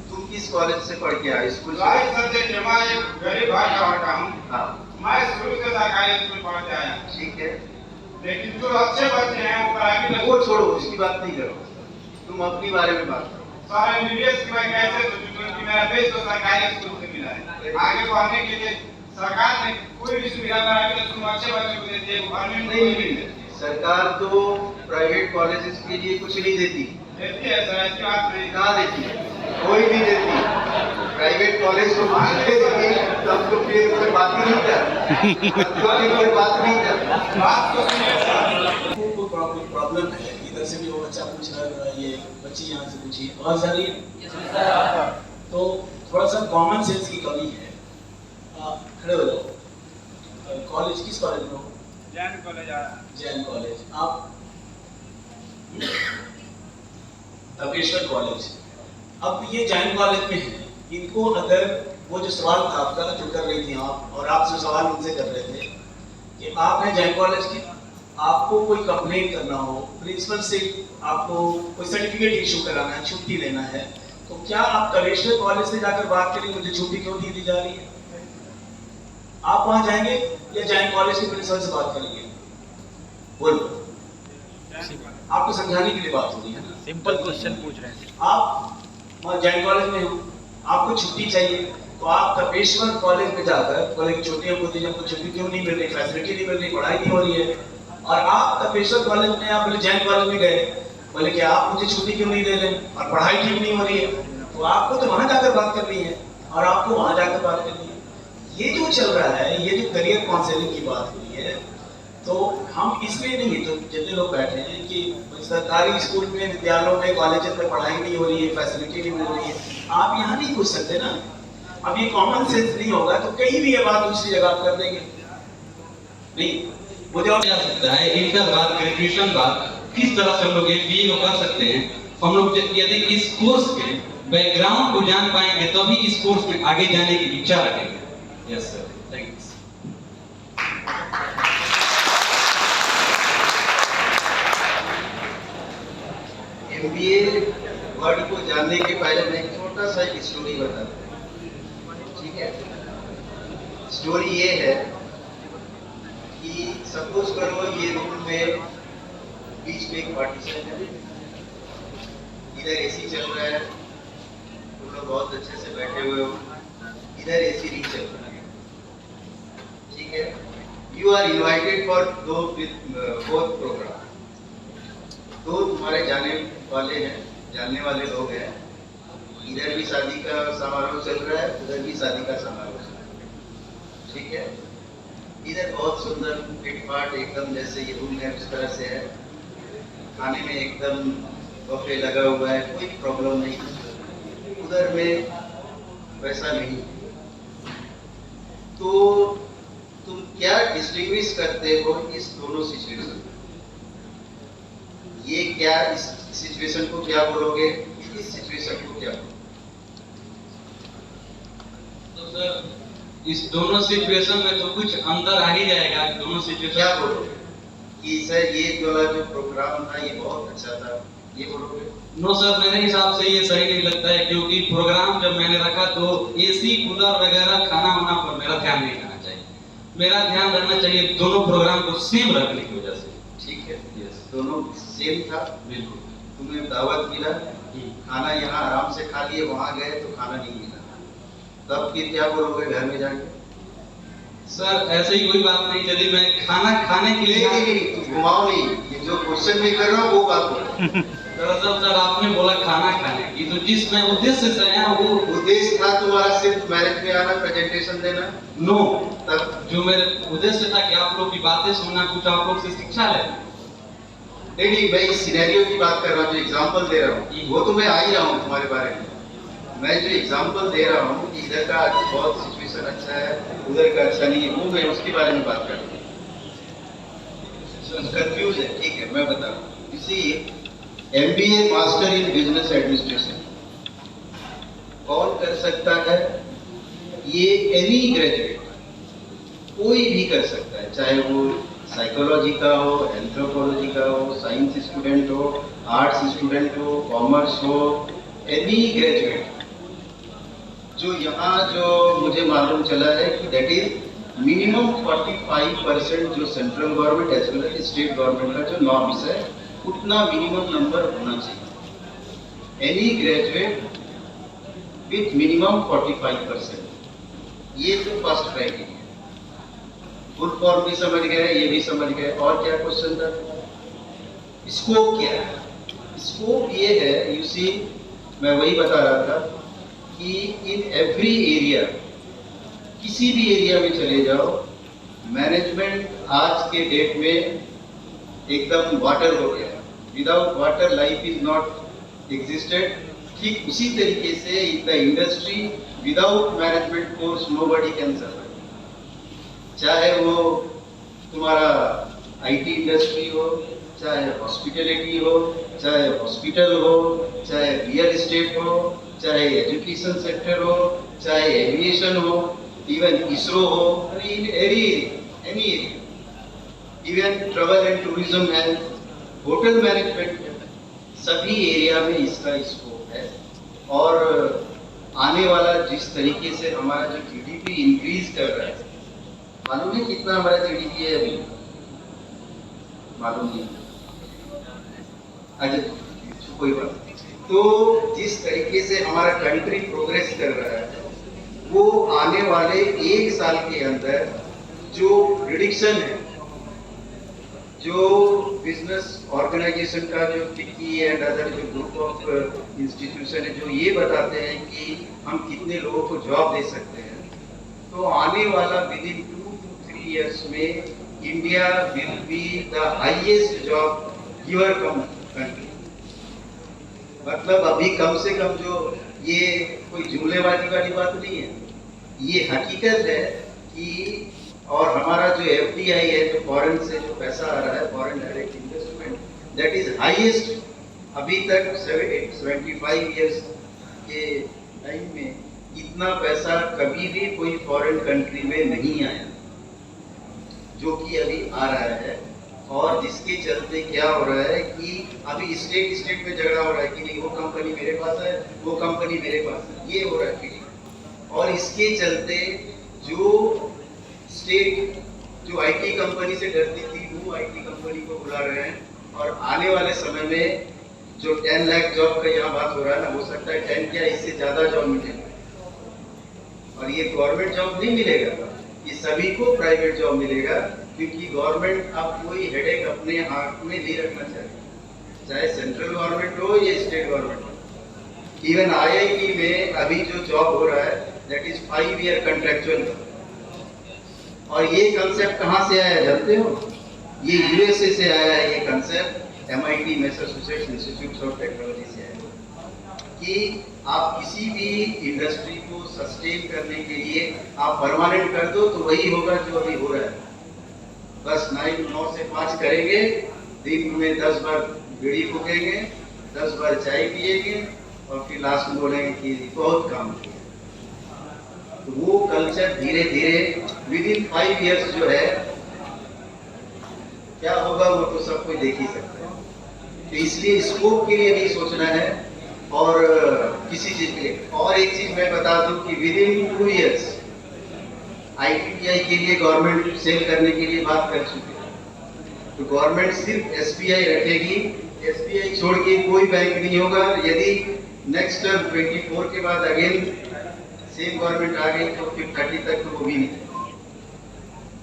तुम किस कॉलेज से पढ़ के आए? स्कूल चॉइस सर देखिए, मैं एक गरीब भाई का लड़का हूँ। हाँ, मैं शुरू से सरकारी स्कूल पढ़ के आया। ठीक है, लेकिन जो अच्छे बच्चे हैं वो प्राइवेट, वो छोड़ो, उसकी बात नहीं करो, तुम अपनी बारे में बात करो। सर MBBS की मैं कैसे सोचूं, क्योंकि मेरा बेस तो सरकारी स्कूल से मिला है। आगे पढ़ने के लिए सरकार ने कोई भी सुविधा प्राइवेट स्कूल में अच्छे बच्चों को देती है, गवर्नमेंट नहीं मिलती। सरकार तो प्राइवेट कॉलेजेस के लिए कुछ नहीं देती। देती है सर, ऐसी बात नहीं। कहाँ देती है? कोई नहीं देती। प्राइवेट कॉलेज को मांगे देती, तब तो फिर कोई बात ही नहीं कर, कोई बात नहीं कर। बात तो सुनिए सर। को प्रॉब्लम है, इधर से भी वो बच्चा पूछ रहा है, ये बच्ची यहाँ से पूछी, और सारी तो थोड़ा सा कॉमन सेंस की कमी है। खड़े हो जाओ। कॉलेज किस कॉलेज में हो? जैन कॉलेज आया। जैन कॉलेज। आप तपेश्वर कॉलेज। अब ये जैन कॉलेज में है, इनको अगर वो जो सवाल था आपका जो कर रही थी आप, और आप जो सवाल उनसे कर रहे थे कि आप हैं जैन कॉलेज के, आपको कोई कंप्लेन करना हो, प्रिंसिपल से आपको कोई सर्टिफिकेट इशू कराना है, छुट्टी लेना है, तो क्या आप कलेक्टर कॉलेज से जाकर बात करेंगे मुझे छुट्टी क्यों दी जा रही है? आप वहां जाएंगे या जैन कॉलेज के प्रिंसिपल से बात करेंगे? बोलो, आपको समझाने के लिए बात हो रही है ना। सिंपल क्वेश्चन पूछ रहे हैं। आप वहाँ जैन कॉलेज में हो, आपको छुट्टी चाहिए, तो आप तपेश्वर कॉलेज में जाकर बोले कि छुट्टी हमको दीजिए, हमको छुट्टी क्यों नहीं मिल रही, फैसिलिटी नहीं मिल रही, पढ़ाई नहीं हो रही है। और आप तपेश्वर कॉलेज में आप बोले जैन कॉलेज में गए, बोले कि आप मुझे छुट्टी क्यों नहीं दे रहे और पढ़ाई ठीक नहीं हो रही है, तो आपको तो वहां जाकर बात करनी है और आपको वहां जाकर बात करनी है। ये जो चल रहा है, ये जो करियर काउंसलिंग की बात हुई है, तो हम इसलिए नहीं, तो जितने लोग बैठे हैं कि सरकारी स्कूल में, विद्यालयों में, कॉलेज में पढ़ाई नहीं हो रही है, फैसिलिटी नहीं मिल रही है, आप यहाँ नहीं पूछ सकते ना। अब ये कॉमन सेंस नहीं होगा तो कहीं भी ये बात दूसरी जगह आप कर देंगे नहीं। मुझे और जा सकता है इंटर बाद, ग्रेजुएशन बाद किस तरह से हम लोग MBA को कर सकते हैं। हम लोग यदि इस कोर्स के बैकग्राउंड को जान पाएंगे तभी इस कोर्स में आगे जाने की इच्छा रखेंगे। Yes sir, thanks. MBA word को जानने के पहले मैं एक छोटा सा एक स्टोरी बताता हूँ, ठीक है। स्टोरी ये है कि सपोज करो ये रूम में बीच में एक पार्टीशन है, इधर AC चल रहा है, तुम लोग बहुत अच्छे से बैठे हुए हो, इधर AC नहीं चल रहा है, ठीक है। You are invited for both programme. दो तुम्हारे जानने वाले लोग हैं, इधर भी शादी का समारोह चल रहा है, उधर भी शादी का समारोह चल रहा है, ठीक है। इधर बहुत सुंदर फिटफाट एकदम जैसे ये रूम है उस तरह से है, खाने में एकदम बफे लगा हुआ है, कोई प्रॉब्लम नहीं। उधर में वैसा नहीं। तो तुम क्या डिस्टिंग्विश करते हो इस दोनों सिचुएशन? ये क्या, इस सिचुएशन को क्या बोलोगे, इस सिचुएशन को क्या बोलोगे? तो सर इस दोनों सिचुएशन में तो कुछ अंतर आ ही जाएगा। दोनों सिचुएशन क्या बोलोगे कि सर ये जो प्रोग्राम था ये बहुत अच्छा था, ये बोलोगे? नो सर, मेरे हिसाब से ये सही नहीं लगता है, क्योंकि प्रोग्राम जब मैंने रखा तो AC कूलर वगैरह खाना वाना पर मेरा ध्यान नहीं रहना चाहिए। मेरा ध्यान रहना चाहिए दोनों प्रोग्राम को सेम रखने की वजह से। ठीक है, दोनों सेम था। बिल्कुल। तुम्हें दावत मिला, खाना यहाँ आराम से खा लिए, वहाँ गए तो खाना नहीं मिला, तब फिर क्या बोलोगे घर में जाके? सर ऐसे ही कोई बात नहीं, यदि मैं खाना खाने के लिए नहीं, घुमाओ नहीं, ये जो क्वेश्चन में कर रहा हूँ वो बात बोलो। दरअसल सर आपने बोला खाना खाने की, तो जिस मैं उद्देश्य से आया वो उद्देश्य था तुम्हारा सिर्फ मैरिज में आना, प्रेजेंटेशन देना? नो, तब जो मेरे उद्देश्य था कि आप लोग की बातें सुनना, कुछ आप लोग से शिक्षा लेना। नहीं, मैं इस सिनेरियो की बात कर रहा हूँ, जो एग्जांपल दे रहा हूँ, वो तो मैं आ ही रहा हूँ तुम्हारे बारे में। मैं जो एग्जांपल दे रहा हूँ कि इधर का बहुत सिचुएशन अच्छा है, उधर का अच्छा नहीं है, वो मैं उसके बारे में बात कर रहा हूँ। कंफ्यूज है, ठीक है, मैं बता रहा हूँ। इसी MBA master in business administration कौन कर सकता है? ये एनी ग्रेजुएट, कोई भी कर सकता है, चाहे वो साइकोलॉजी का हो, एंथ्रोपोलॉजी का हो, साइंस स्टूडेंट हो, आर्ट्स स्टूडेंट हो, कॉमर्स हो, एनी ग्रेजुएट। जो यहाँ जो मुझे मालूम चला है कि दैट इज मिनिमम 45% जो central government as well as state government का जो नॉर्म्स है, उतना मिनिमम नंबर होना चाहिए। एनी ग्रेजुएट विथ मिनिमम 45%, ये तो फर्स्ट क्राइटेरिया। फुल फॉर्म भी समझ गए, ये भी समझ गए, और क्या क्वेश्चन था? स्कोप क्या है? स्कोप ये है, यू सी, मैं वही बता रहा था कि इन एवरी एरिया, किसी भी एरिया में चले जाओ, मैनेजमेंट आज के डेट में एकदम वाटर हो गया है। Without water life is not existed. ठीक उसी तरीके से in the industry without management course nobody can survive. चाहे वो तुम्हारा IT इंडस्ट्री हो, चाहे हॉस्पिटलिटी हो, चाहे हॉस्पिटल हो, चाहे रियल एस्टेट हो, चाहे एजुकेशन सेक्टर हो, चाहे एविएशन हो, इवन इसरो हो, any even travel and tourism है, होटल मैनेजमेंट है, सभी एरिया में इसका स्कोप है। और आने वाला जिस तरीके से हमारा जो जीडीपी इंक्रीज कर रहा है, मालूम है कितना हमारा जीडीपी है अभी? मालूम नहीं। अच्छा कोई बात नहीं। तो जिस तरीके से हमारा कंट्री प्रोग्रेस कर रहा है, वो आने वाले 1 साल के अंदर जो प्रिडिक्शन है, जो बिजनेस ऑर्गेनाइजेशन का जो फिक्की एंड अदर जो ग्रुप ऑफ इंस्टीट्यूशन है, जो ये बताते हैं कि हम कितने लोगों को जॉब दे सकते हैं, तो आने वाला विद इन 2 to 3 years में India will be the highest job giver country. मतलब अभी कम से कम जो ये कोई जुमलेबाजी वाली बात नहीं है, ये हकीकत है कि और हमारा जो एफडीआई है, जो फॉरेन से जो पैसा आ रहा है, foreign direct investment, that is highest अभी तक 75 इयर्स के टाइम में। इतना पैसा कभी भी कोई फॉरेन कंट्री में नहीं आया जो कि अभी आ रहा है। और जिसके चलते क्या हो रहा है कि अभी स्टेट में झगड़ा हो रहा है कि नहीं वो कंपनी मेरे पास है, वो कंपनी मेरे पास है, ये हो रहा है फीलिंग। और इसके चलते जो स्टेट जो आईटी कंपनी से डरती थी, वो आईटी कंपनी को बुला रहे हैं। और आने वाले समय में जो 10 लाख जॉब का यहाँ बात हो रहा है ना, हो सकता है 10 क्या इससे ज्यादा जॉब मिलेगा। और ये गवर्नमेंट जॉब नहीं मिलेगा, ये सभी को प्राइवेट जॉब मिलेगा, क्योंकि गवर्नमेंट अब कोई हेडेक अपने हाथ में नहीं रखना चाहिए, चाहे सेंट्रल गवर्नमेंट हो या स्टेट गवर्नमेंट हो। इवन आईआईटी में अभी जो जॉब हो रहा है, दैट इज 5 ईयर कंट्रेक्चुअल। और ये कंसेप्ट कहाँ से आया जानते हो? ये यूएसए से आया है ये concept, MIT Massachusetts institute of technology से आया कि आप किसी भी इंडस्ट्री को सस्टेन करने के लिए आप परमानेंट कर दो तो वही होगा जो अभी हो रहा है। बस 9 से 5 करेंगे, दिन में 10 बार बीड़ी फूकेंगे, 10 बार चाय पिएंगे और फिर लास्ट में बोलेंगे कि बहुत काम किया। तो वो कल्चर धीरे धीरे विद इन 5 इयर्स जो है क्या होगा वो तो सब कोई देख ही सकता है। तो इसलिए स्कोप के लिए नहीं सोचना है और किसी चीज के लिए। और एक चीज मैं बता दूं कि विद इन 2 इयर्स ITI के लिए गवर्नमेंट सेल करने के लिए बात कर चुकी है। तो गवर्नमेंट सिर्फ SBI रखेगी, SBI छोड़ के कोई बैंक नहीं होगा। यदि नेक्स्ट टर्म 24 के बाद अगेन सेम गवर्नमेंट आ गई तो फिर 30 तक तो वो भी नहीं।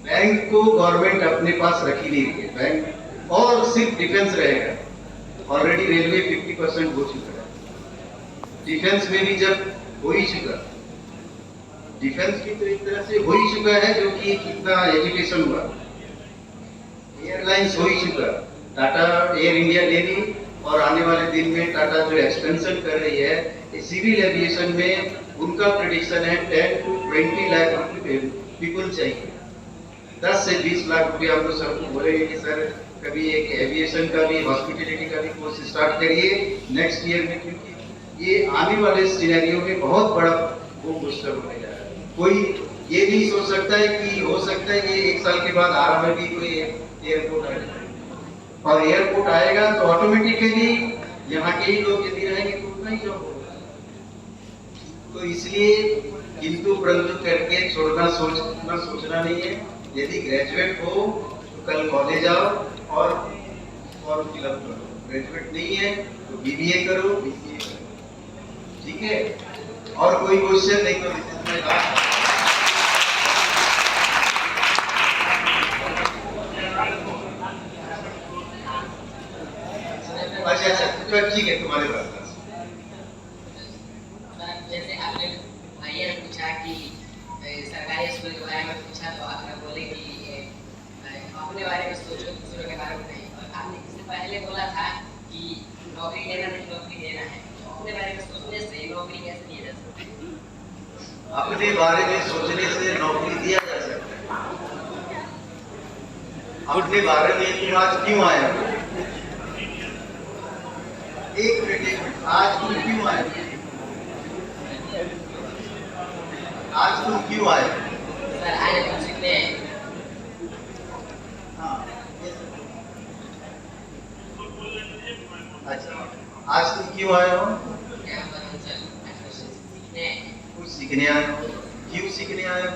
बैंक को गवर्नमेंट अपने पास रख ही नहीं रही है बैंक, और सिर्फ डिफेंस रहेगा। ऑलरेडी रेलवे 50% हो चुका है, डिफेंस में भी जब हो ही चुका, डिफेंस भी तो एक तरह से हो ही चुका है, जो कि कितना एजुकेशन हुआ, एयरलाइंस हो ही चुका, टाटा एयर इंडिया ले ली, और आने वाले दिन में टाटा जो एक्सपेंशन कर रही है सिविल एविएशन में, उनका प्रेडिक्शन है 10 to 20 लाख पीपल चाहिए। 10 से 20 लाख रुपए हम लोग सबको बोलेंगे कि सर कभी एक एविएशन का भी, हॉस्पिटलिटी का भी कोर्स स्टार्ट करिए नेक्स्ट ईयर में, क्योंकि ये आने वाले सिनेरियो में बहुत बड़ा वो बूस्टर होने जा रहा है। कोई ये नहीं सोच सकता है कि हो सकता है कि 1 साल के बाद आरा में भी कोई एयरपोर्ट आ जाए, और एयरपोर्ट आएगा तो ऑटोमेटिकली यहाँ के ही लोग यदि रहेंगे तो उतना ही जॉब होगा। तो इसलिए किंतु परंतु करके सोचना नहीं है। यदि ग्रेजुएट हो तो कल कॉलेज आओ और फॉर्म फिलअप करो, ग्रेजुएट नहीं है तो BBA करो, BCA करो, ठीक है। और कोई क्वेश्चन नहीं तो अच्छा तो ठीक है, तुम्हारे पास जैसे आपने भैया ने पूछा कि सरकारी स्कूल के बारे में पूछा, तो आपने बोले कि अपने बारे में सोचो, दूसरों के बारे में नहीं। और आपने इससे पहले बोला था कि नौकरी लेना नहीं, नौकरी लेना है। तो अपने बारे में सोचने से नौकरी कैसे दी जा सकती है? अपने बारे में सोचने से नौकरी दिया जा सकता है। अपने बारे में तुम आज क्यों आया? एक मिनट, आज तुम क्यों आए? आज तुम क्यों आए? सर आज हम सीखते हैं। हाँ, अच्छा, आज तुम क्यों आए हो? यहाँ पर हम सर एक्सप्रेशन सीखते हैं कुछ सीखने आए हो? क्यों सीखने आए हो?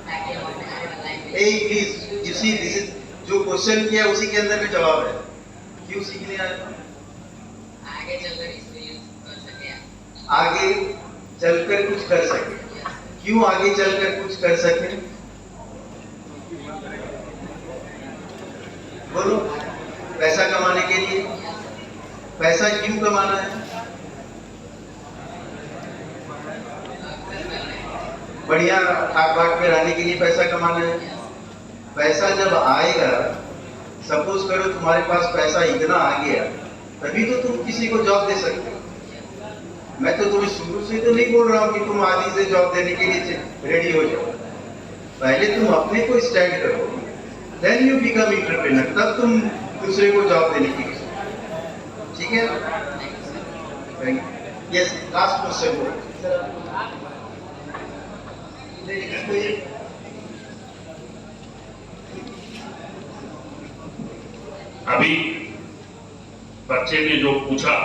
ताकि हम अपने आने वाले लाइफ में Hey, please, you see, this is जो क्वेश्चन किया उसी के अंदर में जवाब है। क्यों सीखने आए हो? आगे चलकर इसको यूज कर सके। आगे चलकर कुछ कर सके। क्यों आगे चलकर कुछ कर सके? बोलो। पैसा कमाने के लिए। पैसा क्यों कमाना है? बढ़िया ठाक बाट में रहने के लिए पैसा कमाना है। पैसा जब आएगा, सपोज करो तुम्हारे पास पैसा इतना आ गया, तभी तो तुम किसी को जॉब दे सकते हो। मैं तो तुम्हें शुरू से तो नहीं बोल रहा हूँ कि तुम आदि से जॉब देने के लिए रेडी हो जाओ। पहले तुम अपने को स्टैंड करो, देन यू बिकम एंटरप्रेन्योर, तब तुम दूसरे को जॉब देने की कोशिश। ठीक है? Yes, last question. अभी बच्चे ने जो पूछा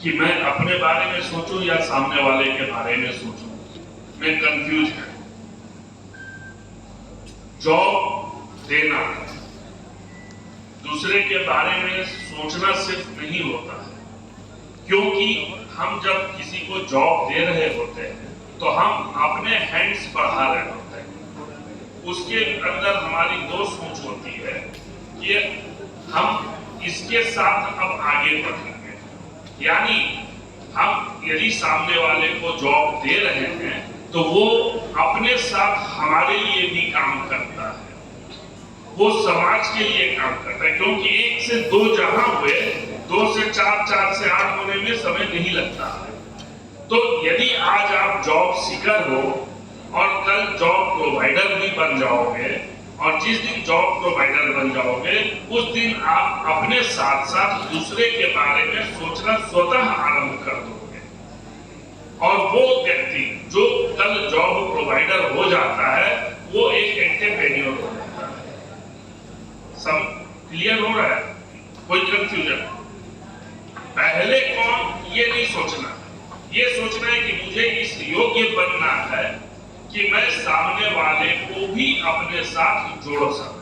कि मैं अपने बारे में सोचूं या सामने वाले के बारे में सोचूं, मैं कंफ्यूज है। जॉब देना दूसरे के बारे में सोचना सिर्फ नहीं होता है, क्योंकि हम जब किसी को जॉब दे रहे होते हैं तो हम अपने हैंड्स बढ़ा रहे होते हैं। उसके अंदर हमारी दो सोच होती है कि हम इसके साथ अब आगे बढ़ेंगे, यानी हम यदि सामने वाले को जॉब दे रहे हैं तो वो अपने साथ हमारे लिए भी काम करता है, वो समाज के लिए काम करता है, क्योंकि 1 से 2 जहां हुए 2 से 4, 4 से 8 होने में समय नहीं लगता है। तो यदि आज आप जॉब सीकर हो और कल जॉब प्रोवाइडर भी बन जाओगे, और जिस दिन जॉब प्रोवाइडर बन जाओगे उस दिन आप अपने साथ साथ दूसरे के बारे में सोचना स्वतः आरंभ कर दोगे, और वो व्यक्ति जो कल जॉब प्रोवाइडर हो जाता है वो एक एंटरप्रेन्योर हो जाता है। सब क्लियर हो रहा है? कोई कंफ्यूजन? पहले कौन, ये नहीं सोचना, ये सोचना है कि मुझे इस योग्य बनना है कि मैं सामने वाले को भी अपने साथ जोड़ सकूं।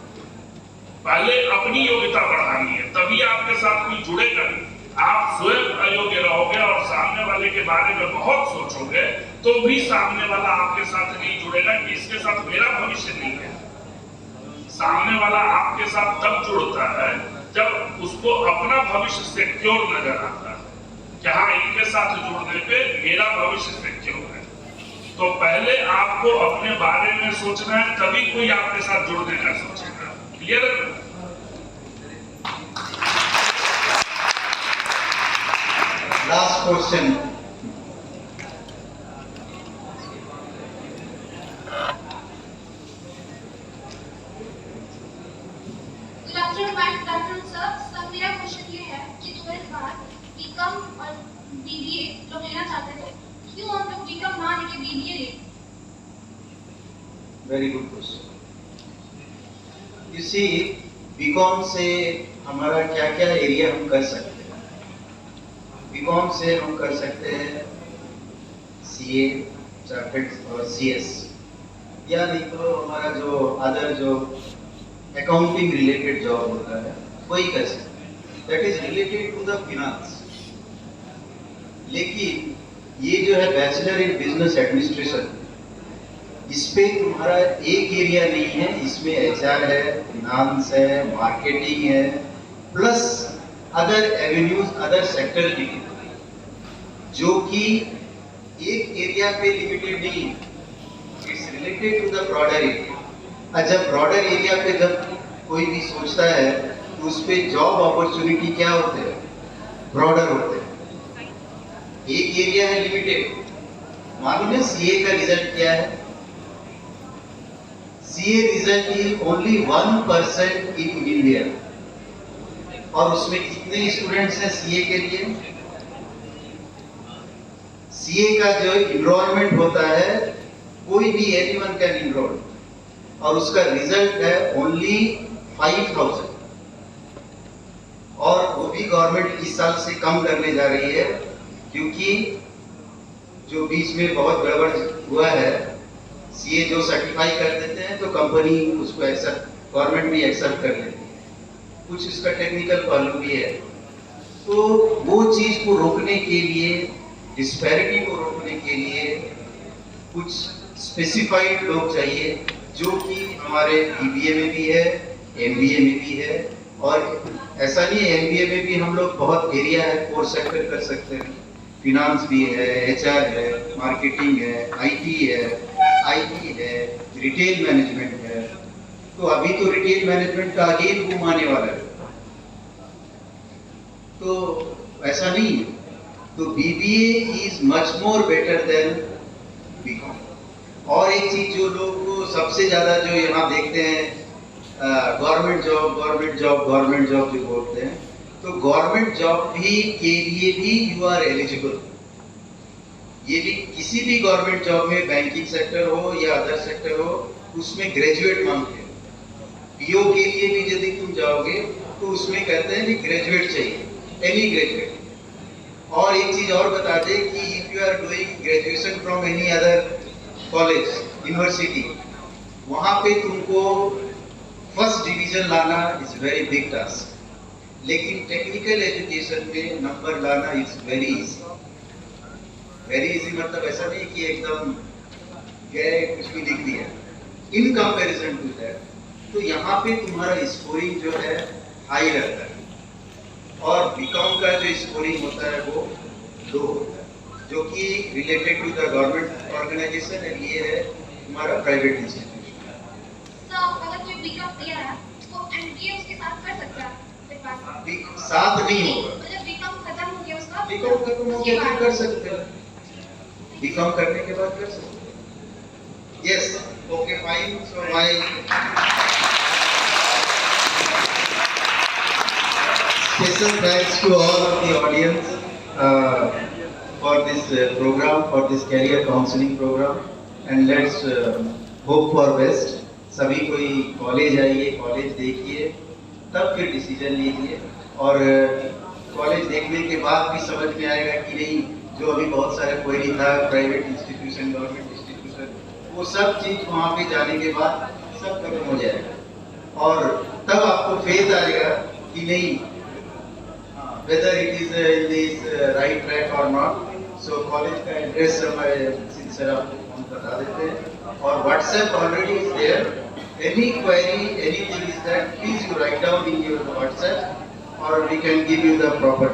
पहले अपनी योग्यता बढ़ानी है, तभी आपके साथ कोई जुड़ेगा। आप स्वयं अयोग्य रहोगे और सामने वाले के बारे में बहुत सोचोगे तो भी सामने वाला आपके साथ नहीं जुड़ेगा कि इसके साथ मेरा भविष्य नहीं है। सामने वाला आपके साथ तब जुड़ता है जब उसको अपना भविष्य सिक्योर नजर आता है कि हाँ, इनके साथ जुड़ने पे मेरा भविष्य सिक्योर है। तो पहले आपको अपने बारे में सोचना है, तभी कोई आपके साथ जुड़ने का सोचेगा। क्लियर है? Last question. Good afternoon sir, मेरा क्वेश्चन ये है कि 12th बाद बीकॉम और बीबीए लोग लेना चाहते थे, क्यों हम लोग बीकॉम ना लेके बीबीए ले? Very good question. You see, BCom से हमारा क्या क्या एरिया हम कर सकते हैं। बीकॉम से हम कर सकते हैं सीए, चार्टर्ड और सीएस, या नहीं तो हमारा जो अदर जो अकाउंटिंग रिलेटेड जॉब होता है वही कर सकते हैं, that is related to the finance. लेकिन ये जो है बैचलर इन बिजनेस एडमिनिस्ट्रेशन, इस पे तुम्हारा एक एरिया नहीं है, इसमें एचआर है, फिनांस है, मार्केटिंग है, plus other avenues, other sector भी है, जो कि एक एरिया पे लिमिटेड नहीं, it's related to the broader area. और जब ब्रॉडर एरिया पे जब कोई भी सोचता है तो उस पे जॉब अपॉर्चुनिटी क्या होते हैं? ब्रॉडर होते हैं। एक एरिया है लिमिटेड। मालूम है सीए का रिजल्ट क्या है? CA result is only 1% in India, और उसमें कितने स्टूडेंट्स हैं सीए के लिए? सीए का जो इनरोलमेंट होता है, कोई भी एनीवन कैन इनरोल, और उसका रिजल्ट है ओनली 5000, और वो भी गवर्नमेंट इस साल से कम करने जा रही है, क्योंकि जो बीच में बहुत गड़बड़ हुआ है, सीए जो सर्टिफाई कर देते हैं तो कंपनी उसको एक्सेप्ट, गवर्नमेंट भी एक्सेप्ट कर लेती है, कुछ इसका टेक्निकल पहलू भी है। तो वो चीज को रोकने के लिए, डिस्पैरिटी को रोकने के लिए कुछ स्पेसिफाइड लोग चाहिए, जो कि हमारे बीबीए में भी है, एमबीए में भी है, और ऐसा नहीं है, एमबीए में भी हम लोग बहुत एरिया है, कोर सेक्टर कर सकते हैं, फिनांस भी है, एचआर है, मार्केटिंग है, आईटी है, है, रिटेल मैनेजमेंट है। तो अभी तो रिटेल मैनेजमेंट का अगेन बूम आने वाला है, तो ऐसा नहीं है। तो BBA is much more better than BCom. और एक चीज जो लोग को सबसे ज्यादा जो यहाँ देखते हैं, government job government job government job जो बोलते हैं, तो गवर्नमेंट जॉब भी के लिए भी यू आर एलिजिबल। ये भी किसी भी गवर्नमेंट जॉब में, बैंकिंग सेक्टर हो या अदर सेक्टर हो, उसमें ग्रेजुएट मांगते हैं। पीओ के लिए भी यदि तुम जाओगे तो उसमें कहते हैं कि ग्रेजुएट चाहिए, एनी ग्रेजुएट। और एक चीज और बता दे कि if you are doing graduation from any other college, university, वहां पे तुमको फर्स्ट डिवीजन लाना इज वेरी बिग टास्क, लेकिन टेक्निकल एजुकेशन में नंबर लाना is very easy. Very easy मतलब ऐसा नहीं कि एकदम गए कुछ भी लिख दिया, इन कंपैरिजन टू दैट। तो यहाँ पे तुम्हारा स्कोरिंग जो है हाई रहता है, और बीकॉम का जो स्कोरिंग होता है वो लो होता है, जो कि related to the government organisation, एंड ये है तुम्हारा प्राइवेट इंस्टीट्यूशन। तो अगर कोई बीकॉम किया है तो एमबीए उसके साथ कर सकता है? साथ नहीं होगा, मतलब बीकॉम खत्म हो गया उसका, बीकॉम खत्म हो गया तो कर सकते हैं, बीकॉम करने के बाद कर सकते हैं। Yes, okay, fine. So my special thanks to all of the audience for this program, for this career counseling program, and let's hope for best. सभी कोई कॉलेज आइए, कॉलेज देखिए, तब फिर डिसीजन लीजिए, और कॉलेज देखने के बाद भी समझ में आएगा कि नहीं, जो अभी बहुत सारा क्वेरी था, प्राइवेट इंस्टीट्यूशन, गवर्नमेंट इंस्टीट्यूशन, वो सब चीज वहाँ पे जाने के बाद सब खत्म हो जाएगा, और तब आपको फेथ आएगा कि नहीं, whether it is in this right track or not. So college का एड्रेस सर आपको फोन बता देते हैं, और WhatsApp already is there. Any query, anything is that, please you write down in your WhatsApp, or we can give you the proper